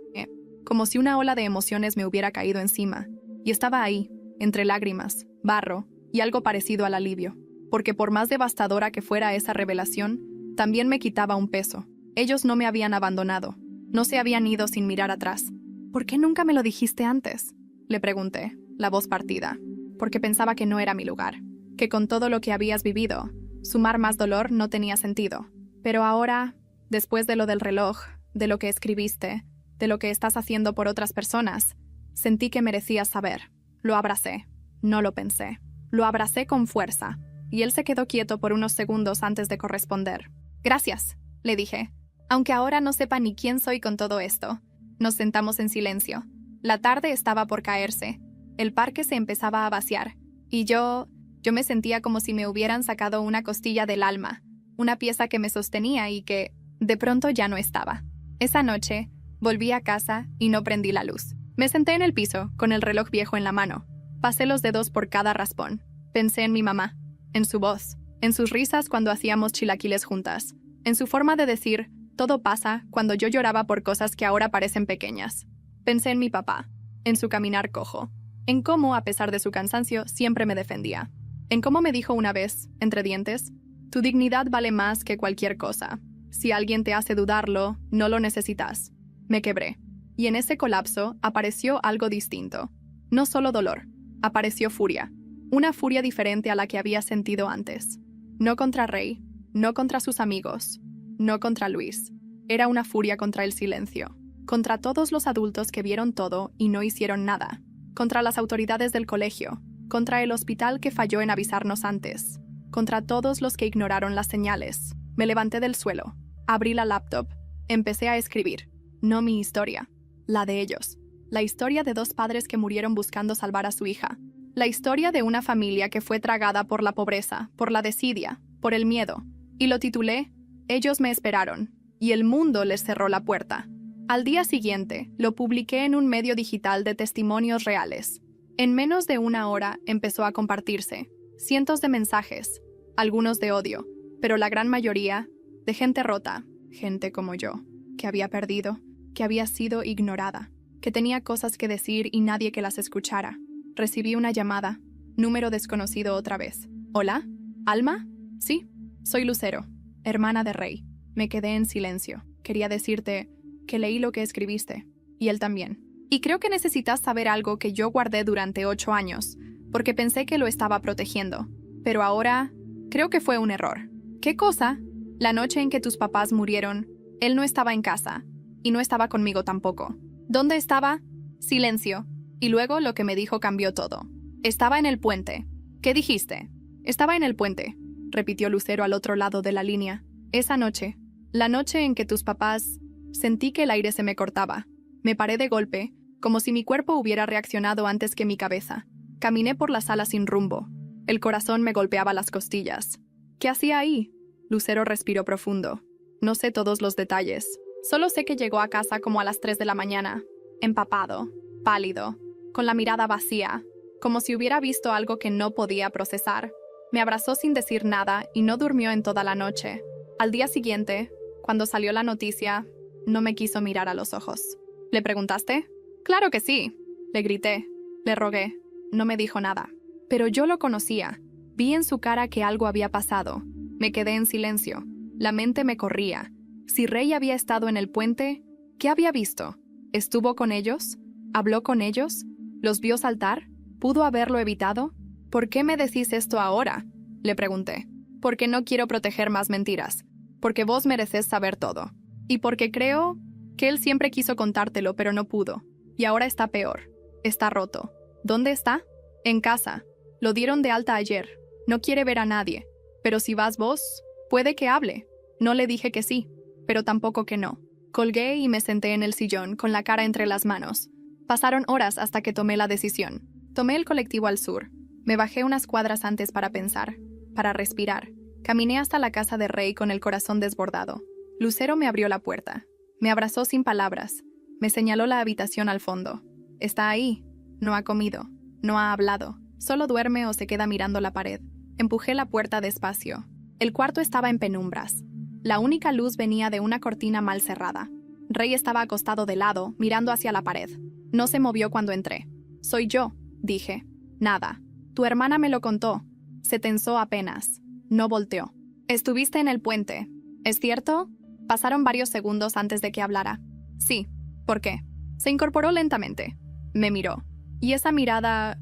como si una ola de emociones me hubiera caído encima. Y estaba ahí, entre lágrimas, barro y algo parecido al alivio. Porque por más devastadora que fuera esa revelación, también me quitaba un peso. Ellos no me habían abandonado. No se habían ido sin mirar atrás. ¿Por qué nunca me lo dijiste antes? Le pregunté, la voz partida. Porque pensaba que no era mi lugar. Que con todo lo que habías vivido, sumar más dolor no tenía sentido. Pero ahora, después de lo del reloj, de lo que escribiste, de lo que estás haciendo por otras personas, sentí que merecías saber. Lo abracé. No lo pensé. Lo abracé con fuerza, y él se quedó quieto por unos segundos antes de corresponder. Gracias, le dije. Aunque ahora no sepa ni quién soy con todo esto. Nos sentamos en silencio. La tarde estaba por caerse. El parque se empezaba a vaciar, y yo me sentía como si me hubieran sacado una costilla del alma, una pieza que me sostenía y que, de pronto, ya no estaba. Esa noche, volví a casa y no prendí la luz. Me senté en el piso, con el reloj viejo en la mano. Pasé los dedos por cada raspón. Pensé en mi mamá, en su voz, en sus risas cuando hacíamos chilaquiles juntas, en su forma de decir, todo pasa, cuando yo lloraba por cosas que ahora parecen pequeñas. Pensé en mi papá, en su caminar cojo, en cómo, a pesar de su cansancio, siempre me defendía. En cómo me dijo una vez, entre dientes, tu dignidad vale más que cualquier cosa. Si alguien te hace dudarlo, no lo necesitas. Me quebré. Y en ese colapso apareció algo distinto. No solo dolor, apareció furia. Una furia diferente a la que había sentido antes. No contra Rey, no contra sus amigos, no contra Luis. Era una furia contra el silencio. Contra todos los adultos que vieron todo y no hicieron nada. Contra las autoridades del colegio. Contra el hospital que falló en avisarnos antes. Contra todos los que ignoraron las señales. Me levanté del suelo. Abrí la laptop. Empecé a escribir. No mi historia. La de ellos. La historia de dos padres que murieron buscando salvar a su hija. La historia de una familia que fue tragada por la pobreza, por la desidia, por el miedo. Y lo titulé, Ellos me esperaron, y el mundo les cerró la puerta. Al día siguiente, lo publiqué en un medio digital de testimonios reales. En menos de una hora empezó a compartirse. Cientos de mensajes, algunos de odio, pero la gran mayoría de gente rota, gente como yo, que había perdido, que había sido ignorada, que tenía cosas que decir y nadie que las escuchara. Recibí una llamada, número desconocido otra vez. ¿Hola? ¿Alma? Sí, soy Lucero, hermana de Rey. Me quedé en silencio. Quería decirte que leí lo que escribiste, y él también. Y creo que necesitas saber algo que yo guardé durante 8 años, porque pensé que lo estaba protegiendo. Pero ahora, creo que fue un error. ¿Qué cosa? La noche en que tus papás murieron, él no estaba en casa, y no estaba conmigo tampoco. ¿Dónde estaba? Silencio. Y luego lo que me dijo cambió todo. Estaba en el puente. ¿Qué dijiste? Estaba en el puente, repitió Lucero al otro lado de la línea. Esa noche, la noche en que tus papás... Sentí que el aire se me cortaba. Me paré de golpe, como si mi cuerpo hubiera reaccionado antes que mi cabeza. Caminé por la sala sin rumbo. El corazón me golpeaba las costillas. ¿Qué hacía ahí? Lucero respiró profundo. No sé todos los detalles. Solo sé que llegó a casa como a las 3 de la mañana, empapado, pálido, con la mirada vacía, como si hubiera visto algo que no podía procesar. Me abrazó sin decir nada y no durmió en toda la noche. Al día siguiente, cuando salió la noticia, no me quiso mirar a los ojos. ¿Le preguntaste? Claro que sí. Le grité. Le rogué. No me dijo nada. Pero yo lo conocía. Vi en su cara que algo había pasado. Me quedé en silencio. La mente me corría. Si Rey había estado en el puente, ¿qué había visto? ¿Estuvo con ellos? ¿Habló con ellos? ¿Los vio saltar? ¿Pudo haberlo evitado? ¿Por qué me decís esto ahora? Le pregunté. Porque no quiero proteger más mentiras. porque vos mereces saber todo. Y porque creo que él siempre quiso contártelo, pero no pudo. Y ahora está peor. Está roto. ¿Dónde está? En casa. Lo dieron de alta ayer. No quiere ver a nadie. Pero si vas vos, puede que hable. No le dije que sí, pero tampoco que no. Colgué y me senté en el sillón con la cara entre las manos. Pasaron horas hasta que tomé la decisión. Tomé el colectivo al sur. Me bajé unas cuadras antes para pensar, para respirar. Caminé hasta la casa de Rey con el corazón desbordado. Lucero me abrió la puerta. Me abrazó sin palabras. Me señaló la habitación al fondo. Está ahí. No ha comido. No ha hablado. Solo duerme o se queda mirando la pared. Empujé la puerta despacio. El cuarto estaba en penumbras. La única luz venía de una cortina mal cerrada. Rey estaba acostado de lado, mirando hacia la pared. No se movió cuando entré. «Soy yo», dije. «Nada. Tu hermana me lo contó». Se tensó apenas. No volteó. «Estuviste en el puente. ¿Es cierto?» Pasaron varios segundos antes de que hablara. «Sí. ¿Por qué?» Se incorporó lentamente. Me miró. Y esa mirada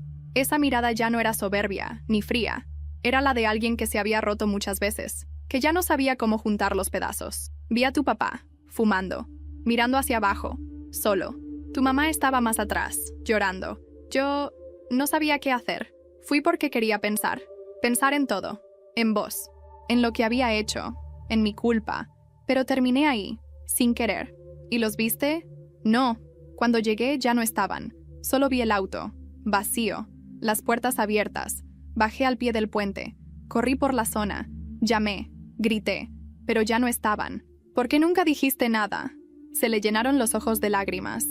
ya no era soberbia, ni fría. Era la de alguien que se había roto muchas veces, que ya no sabía cómo juntar los pedazos. Vi a tu papá, fumando, mirando hacia abajo, solo. Tu mamá estaba más atrás, llorando. Yo no sabía qué hacer. Fui porque quería pensar en todo, en vos, en lo que había hecho, en mi culpa. Pero terminé ahí, sin querer. ¿Y los viste? No. Cuando llegué ya no estaban. Solo vi el auto, vacío, las puertas abiertas. Bajé al pie del puente. Corrí por la zona. Llamé, grité, pero ya no estaban. ¿Por qué nunca dijiste nada? Se le llenaron los ojos de lágrimas.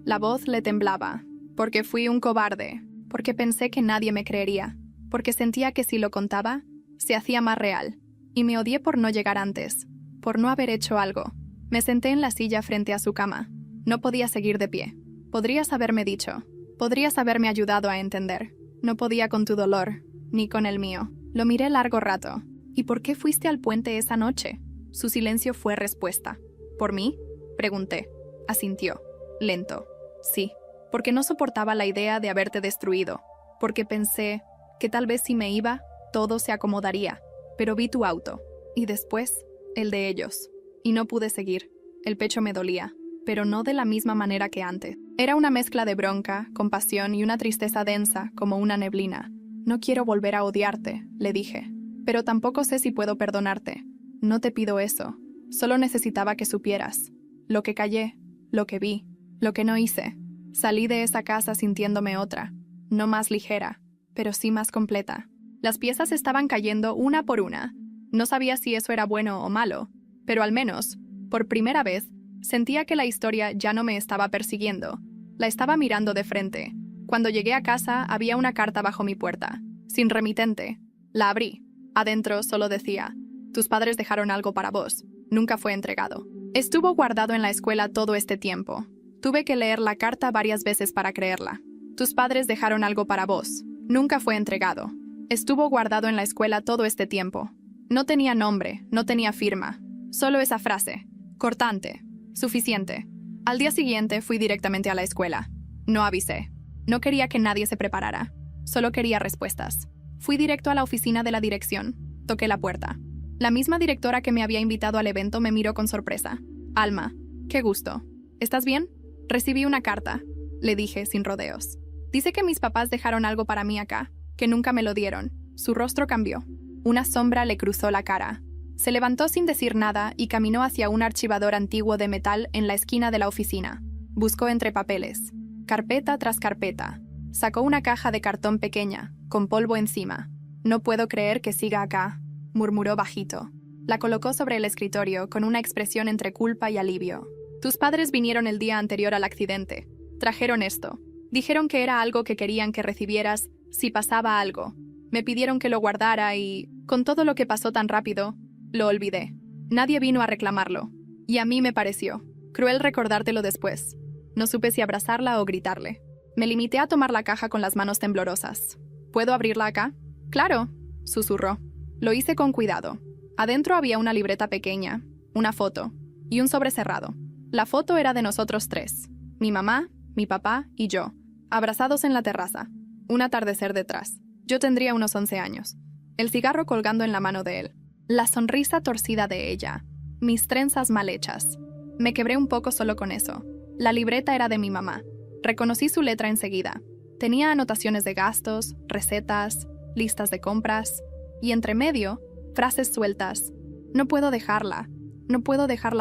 La voz le temblaba. Porque fui un cobarde. Porque pensé que nadie me creería. Porque sentía que si lo contaba, se hacía más real. Y me odié por no llegar antes. Por no haber hecho algo. Me senté en la silla frente a su cama. No podía seguir de pie. Podrías haberme dicho. Podrías haberme ayudado a entender. No podía con tu dolor, ni con el mío. Lo miré largo rato. ¿Y por qué fuiste al puente esa noche? Su silencio fue respuesta. ¿Por mí? Pregunté. Asintió. Lento. Sí. Porque no soportaba la idea de haberte destruido. Porque pensé que tal vez si me iba, todo se acomodaría. Pero vi tu auto. Y después, el de ellos. Y no pude seguir. El pecho me dolía. Pero no de la misma manera que antes. Era una mezcla de bronca, compasión y una tristeza densa, como una neblina. No quiero volver a odiarte, le dije. Pero tampoco sé si puedo perdonarte. No te pido eso. Solo necesitaba que supieras. Lo que callé, lo que vi, lo que no hice. Salí de esa casa sintiéndome otra. No más ligera, pero sí más completa. Las piezas estaban cayendo una por una. No sabía si eso era bueno o malo, pero al menos, por primera vez, sentía que la historia ya no me estaba persiguiendo. La estaba mirando de frente. Cuando llegué a casa, había una carta bajo mi puerta, sin remitente. La abrí. Adentro solo decía: tus padres dejaron algo para vos. Nunca fue entregado. Estuvo guardado en la escuela todo este tiempo. Tuve que leer la carta varias veces para creerla. Tus padres dejaron algo para vos. Nunca fue entregado. Estuvo guardado en la escuela todo este tiempo. No tenía nombre, no tenía firma. Solo esa frase. Cortante. Suficiente. Al día siguiente fui directamente a la escuela. No avisé. No quería que nadie se preparara. Solo quería respuestas. Fui directo a la oficina de la dirección. Toqué la puerta. La misma directora que me había invitado al evento me miró con sorpresa. Alma, qué gusto. ¿Estás bien? Recibí una carta, le dije sin rodeos. Dice que mis papás dejaron algo para mí acá, que nunca me lo dieron. Su rostro cambió. Una sombra le cruzó la cara. Se levantó sin decir nada y caminó hacia un archivador antiguo de metal en la esquina de la oficina. Buscó entre papeles, carpeta tras carpeta. Sacó una caja de cartón pequeña, con polvo encima. No puedo creer que siga acá, murmuró bajito. La colocó sobre el escritorio con una expresión entre culpa y alivio. Tus padres vinieron el día anterior al accidente. Trajeron esto. Dijeron que era algo que querían que recibieras si pasaba algo. Me pidieron que lo guardara y, con todo lo que pasó tan rápido, lo olvidé. Nadie vino a reclamarlo. Y a mí me pareció cruel recordártelo después. No supe si abrazarla o gritarle. Me limité a tomar la caja con las manos temblorosas. ¿Puedo abrirla acá? Claro, susurró. Lo hice con cuidado. Adentro había una libreta pequeña, una foto y un sobre cerrado. La foto era de nosotros tres. Mi mamá, mi papá y yo, abrazados en la terraza. Un atardecer detrás. Yo tendría unos 11 años. El cigarro colgando en la mano de él. La sonrisa torcida de ella. mis trenzas mal hechas. Me quebré un poco solo con eso. La libreta era de mi mamá. Reconocí su letra enseguida. Tenía anotaciones de gastos, recetas, listas de compras y entre medio, frases sueltas. No puedo dejarla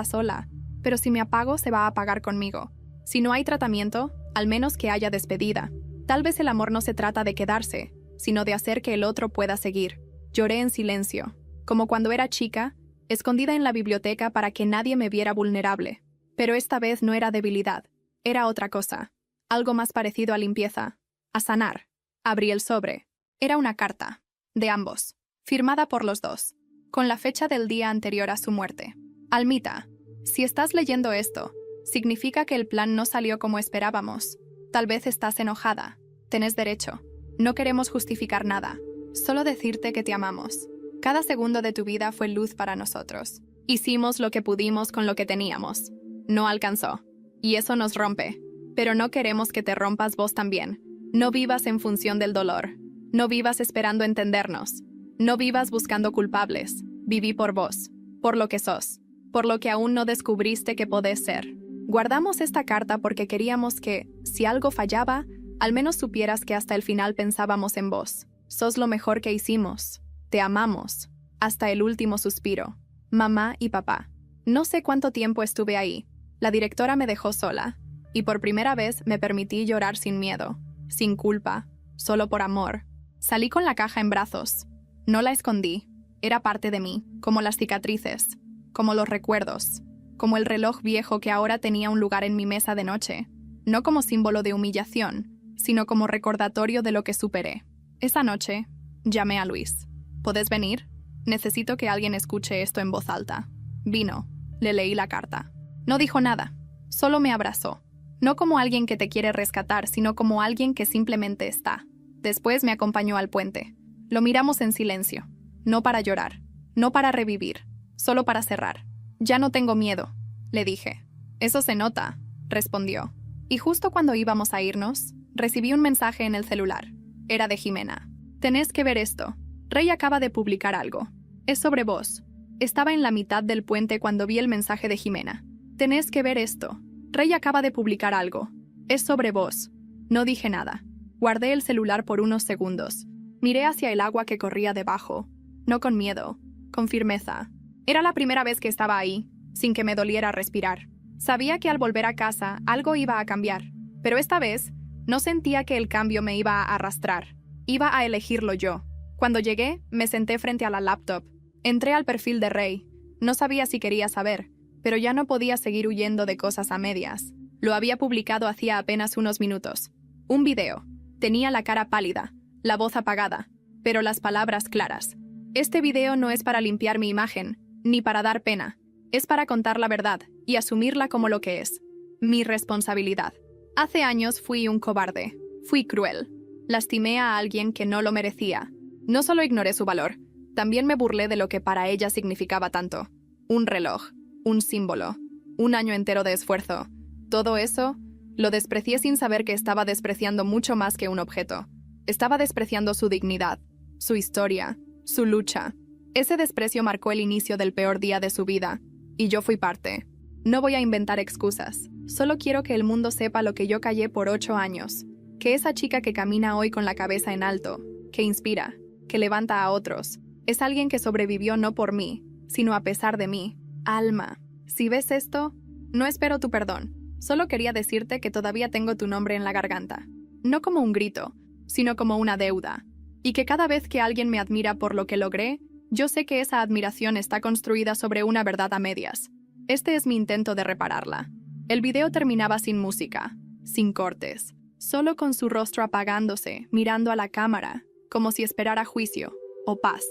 sola, pero si me apago se va a apagar conmigo. Si no hay tratamiento, al menos que haya despedida. Tal vez el amor no se trata de quedarse, sino de hacer que el otro pueda seguir. Lloré en silencio, como cuando era chica, escondida en la biblioteca para que nadie me viera vulnerable. Pero esta vez no era debilidad, era otra cosa, algo más parecido a limpieza, a sanar. Abrí el sobre. Era una carta, de ambos, firmada por los dos, con la fecha del día anterior a su muerte. Almita, si estás leyendo esto, significa que el plan no salió como esperábamos. Tal vez estás enojada. Tenés derecho. No queremos justificar nada, solo decirte que te amamos. Cada segundo de tu vida fue luz para nosotros. Hicimos lo que pudimos con lo que teníamos. No alcanzó. Y eso nos rompe. Pero no queremos que te rompas vos también. No vivas en función del dolor. No vivas esperando entendernos. No vivas buscando culpables. Viví por vos, por lo que sos, por lo que aún no descubriste que podés ser. Guardamos esta carta porque queríamos que, si algo fallaba, al menos supieras que hasta el final pensábamos en vos. Sos lo mejor que hicimos. Te amamos. Hasta el último suspiro. Mamá y papá. No sé cuánto tiempo estuve ahí. La directora me dejó sola. Y por primera vez me permití llorar sin miedo, sin culpa, solo por amor. Salí con la caja en brazos. No la escondí. Era parte de mí, como las cicatrices, como los recuerdos, como el reloj viejo que ahora tenía un lugar en mi mesa de noche. No como símbolo de humillación, sino como recordatorio de lo que superé. Esa noche, llamé a Luis. ¿Podés venir? Necesito que alguien escuche esto en voz alta. Vino. Le leí la carta. No dijo nada. Solo me abrazó. No como alguien que te quiere rescatar, sino como alguien que simplemente está. Después me acompañó al puente. Lo miramos en silencio. No para llorar. No para revivir. Solo para cerrar. Ya no tengo miedo, le dije. Eso se nota, respondió. Y justo cuando íbamos a irnos, recibí un mensaje en el celular. Era de Jimena. Tenés que ver esto. Rey acaba de publicar algo. Es sobre vos. Estaba en la mitad del puente cuando vi el mensaje de Jimena. Tenés que ver esto. Rey acaba de publicar algo. Es sobre vos. No dije nada. Guardé el celular por unos segundos. Miré hacia el agua que corría debajo. No con miedo, con firmeza. Era la primera vez que estaba ahí, sin que me doliera respirar. Sabía que al volver a casa algo iba a cambiar, pero esta vez no sentía que el cambio me iba a arrastrar. Iba a elegirlo yo. Cuando llegué, me senté frente a la laptop. Entré al perfil de Rey. No sabía si quería saber, pero ya no podía seguir huyendo de cosas a medias. Lo había publicado hacía apenas unos minutos. Un video. Tenía la cara pálida, la voz apagada, pero las palabras claras. Este video no es para limpiar mi imagen, ni para dar pena. Es para contar la verdad y asumirla como lo que es. Mi responsabilidad. Hace años fui un cobarde. Fui cruel. Lastimé a alguien que no lo merecía. No solo ignoré su valor, también me burlé de lo que para ella significaba tanto. Un reloj, un símbolo, un año entero de esfuerzo. Todo eso, lo desprecié sin saber que estaba despreciando mucho más que un objeto. Estaba despreciando su dignidad, su historia, su lucha. Ese desprecio marcó el inicio del peor día de su vida, y yo fui parte. No voy a inventar excusas. Solo quiero que el mundo sepa lo que yo callé por 8 años. Que esa chica que camina hoy con la cabeza en alto, que inspira, que levanta a otros, es alguien que sobrevivió no por mí, sino a pesar de mí. Alma, si ves esto, no espero tu perdón. Solo quería decirte que todavía tengo tu nombre en la garganta. No como un grito, sino como una deuda. Y que cada vez que alguien me admira por lo que logré, yo sé que esa admiración está construida sobre una verdad a medias. Este es mi intento de repararla. El video terminaba sin música, sin cortes, solo con su rostro apagándose, mirando a la cámara, como si esperara juicio o paz.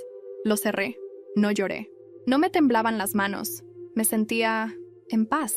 Lo cerré. No lloré. No me temblaban las manos. Me sentía en paz.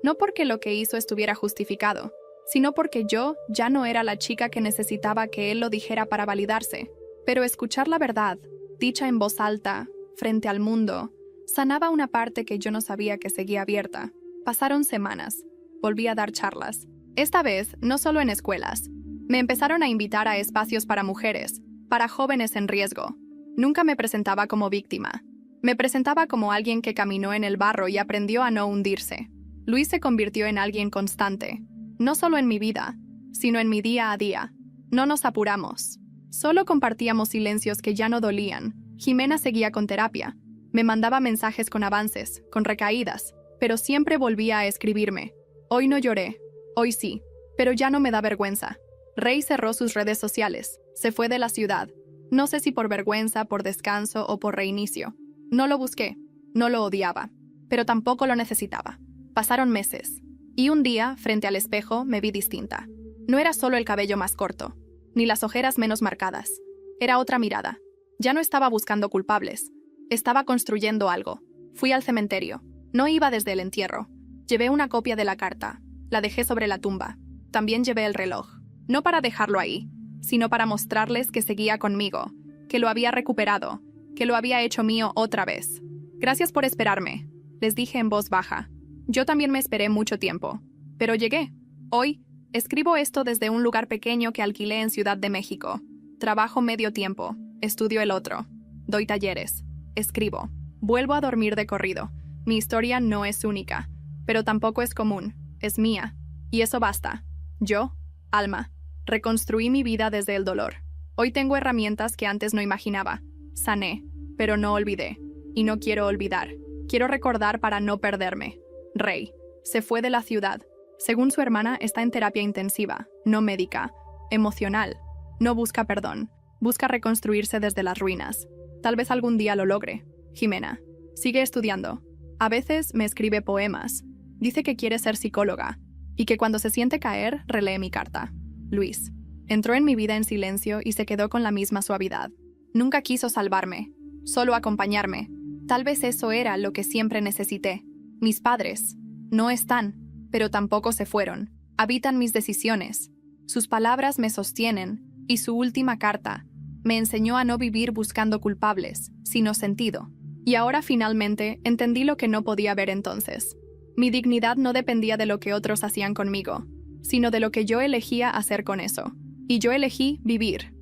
No porque lo que hizo estuviera justificado, sino porque yo ya no era la chica que necesitaba que él lo dijera para validarse. Pero escuchar la verdad, dicha en voz alta, frente al mundo, sanaba una parte que yo no sabía que seguía abierta. Pasaron semanas. Volví a dar charlas. Esta vez, no solo en escuelas. Me empezaron a invitar a espacios para mujeres, para jóvenes en riesgo. Nunca me presentaba como víctima. Me presentaba como alguien que caminó en el barro y aprendió a no hundirse. Luis se convirtió en alguien constante, no solo en mi vida, sino en mi día a día. No nos apuramos. Solo compartíamos silencios que ya no dolían. Jimena seguía con terapia. Me mandaba mensajes con avances, con recaídas, pero siempre volvía a escribirme. Hoy no lloré, hoy sí, pero ya no me da vergüenza. Rey cerró sus redes sociales, se fue de la ciudad. No sé si por vergüenza, por descanso o por reinicio. No lo busqué, no lo odiaba, pero tampoco lo necesitaba. Pasaron meses, y un día, frente al espejo, me vi distinta. No era solo el cabello más corto, ni las ojeras menos marcadas. Era otra mirada. Ya no estaba buscando culpables. Estaba construyendo algo. Fui al cementerio. No iba desde el entierro. Llevé una copia de la carta. La dejé sobre la tumba. También llevé el reloj. No para dejarlo ahí, sino para mostrarles que seguía conmigo, que lo había recuperado, que lo había hecho mío otra vez. Gracias por esperarme, les dije en voz baja. Yo también me esperé mucho tiempo, pero llegué. Hoy, escribo esto desde un lugar pequeño que alquilé en Ciudad de México. Trabajo medio tiempo, estudio el otro. Doy talleres, escribo. Vuelvo a dormir de corrido. Mi historia no es única, pero tampoco es común, es mía. Y eso basta. Yo, Alma, reconstruí mi vida desde el dolor. Hoy tengo herramientas que antes no imaginaba. Sané, pero no olvidé. Y no quiero olvidar. Quiero recordar para no perderme. Rey se fue de la ciudad. Según su hermana, está en terapia intensiva, no médica, emocional. No busca perdón, busca reconstruirse desde las ruinas. Tal vez algún día lo logre. Jimena sigue estudiando. A veces me escribe poemas. Dice que quiere ser psicóloga y que cuando se siente caer, relee mi carta. Luis entró en mi vida en silencio y se quedó con la misma suavidad. Nunca quiso salvarme, solo acompañarme. Tal vez eso era lo que siempre necesité. Mis padres no están, pero tampoco se fueron. Habitan mis decisiones. Sus palabras me sostienen, y su última carta me enseñó a no vivir buscando culpables, sino sentido. Y ahora finalmente entendí lo que no podía ver entonces. Mi dignidad no dependía de lo que otros hacían conmigo, sino de lo que yo elegía hacer con eso. Y yo elegí vivir.